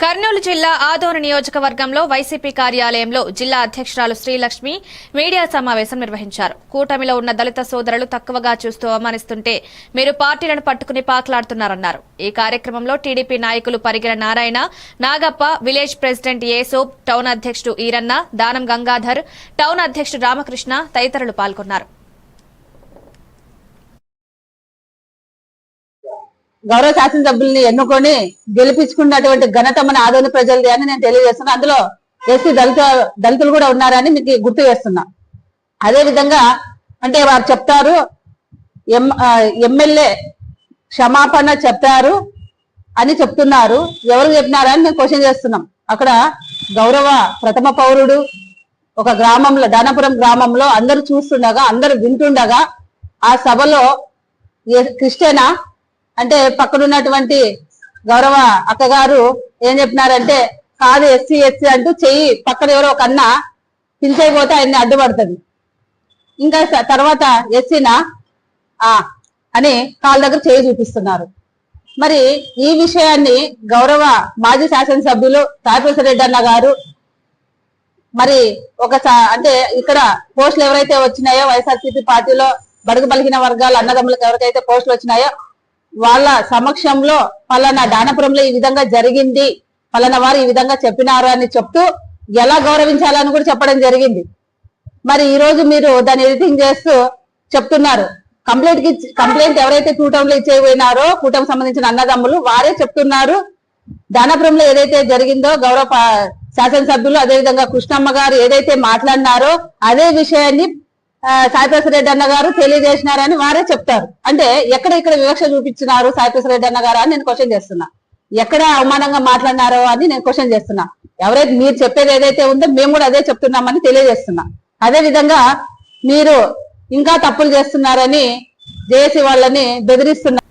కర్నూలు జిల్లా ఆదోని నియోజకవర్గంలో వైసీపీ కార్యాలయంలో జిల్లా అధ్యక్షురాలు శ్రీలక్ష్మి మీడియా సమావేశం నిర్వహించారు. కూటమిలో ఉన్న దళిత సోదరులు తక్కువగా చూస్తూ అవమానిస్తుంటే మీరు పార్టీలను పట్టుకుని పాకులాడుతున్నారన్నారు. ఈ కార్యక్రమంలో టీడీపీ నాయకులు పరిగిర నారాయణ, నాగప్ప, విలేజ్ ప్రెసిడెంట్ ఏసోబ్, టౌన్ అధ్యక్షుడు ఈరన్న, దానం గంగాధర్, టౌన్ అధ్యక్షుడు రామకృష్ణ తదితరులు పాల్గొన్నారు. గౌరవ శాసనసభ్యుల్ని ఎన్నుకొని గెలిపించుకున్నటువంటి ఘనత మన ఆదోని ప్రజలది అని నేను తెలియజేస్తున్నా. అందులో ఎస్సీ దళితులు కూడా ఉన్నారని మీకు గుర్తు చేస్తున్నా. అదే విధంగా అంటే వారు చెప్తారు ఎమ్మెల్యే క్షమాపణ చెప్పారు అని చెప్తున్నారు. ఎవరు చెప్పినారని మేము క్వశ్చన్ చేస్తున్నాం. అక్కడ గౌరవ ప్రథమ పౌరుడు ఒక గ్రామంలో, దానాపురం గ్రామంలో అందరూ చూస్తుండగా, అందరూ వింటుండగా ఆ సభలో క్రిస్టియనా అంటే పక్కనున్నటువంటి గౌరవ అక్కగారు ఏం చెప్పినారంటే, కాదు ఎస్సీ అంటూ చెయ్యి పక్కన ఎవరో ఒక అన్న పించైపోతే ఆయన్ని అడ్డుపడుతుంది. ఇంకా తర్వాత ఎస్సీనా అని కాళ్ళ దగ్గర చేయి చూపిస్తున్నారు. మరి ఈ విషయాన్ని గౌరవ మాజీ శాసనసభ్యులు సాయిప్రసాద్ రెడ్డి అన్న గారు మరి అంటే ఇక్కడ పోస్టులు ఎవరైతే వచ్చినాయో వైఎస్ఆర్సీపీ పార్టీలో బడుగు బలిగిన వర్గాల అన్నదమ్ములకు ఎవరికైతే పోస్టులు వచ్చినాయో వాళ్ళ సమక్షంలో పలానా దానపురంలో ఈ విధంగా జరిగింది, పలానా వారు ఈ విధంగా చెప్పినారు అని చెప్తూ ఎలా గౌరవించాలని కూడా చెప్పడం జరిగింది. మరి ఈ రోజు మీరు దాన్ని ఎడిటింగ్ చేస్తూ చెప్తున్నారు. కంప్లైంట్ ఎవరైతే కూటమిలో ఇచ్చేపోయినారో, కూటమికి సంబంధించిన అన్నదమ్ములు వారే చెప్తున్నారు. దానపురంలో ఏదైతే జరిగిందో గౌరవ శాసనసభ్యులు అదేవిధంగా కృష్ణమ్మ గారు ఏదైతే మాట్లాడినారో అదే విషయాన్ని సాయిప్రసాద్ రెడ్డి అన్న గారు తెలియజేసినారని వారే చెప్తారు. అంటే ఎక్కడ వివక్ష చూపించినారు సాయిప్రసాద్ రెడ్డి అన్న గారు అని నేను క్వశ్చన్ చేస్తున్నా. ఎక్కడ అవమానంగా మాట్లాడినారో అని నేను క్వశ్చన్ చేస్తున్నా. ఎవరైతే మీరు చెప్పేది ఏదైతే ఉందో మేము కూడా అదే చెప్తున్నామని తెలియజేస్తున్నా. అదే విధంగా మీరు ఇంకా తప్పులు చేస్తున్నారని జేఏసీ వాళ్ళని బెదిరిస్తున్నారు.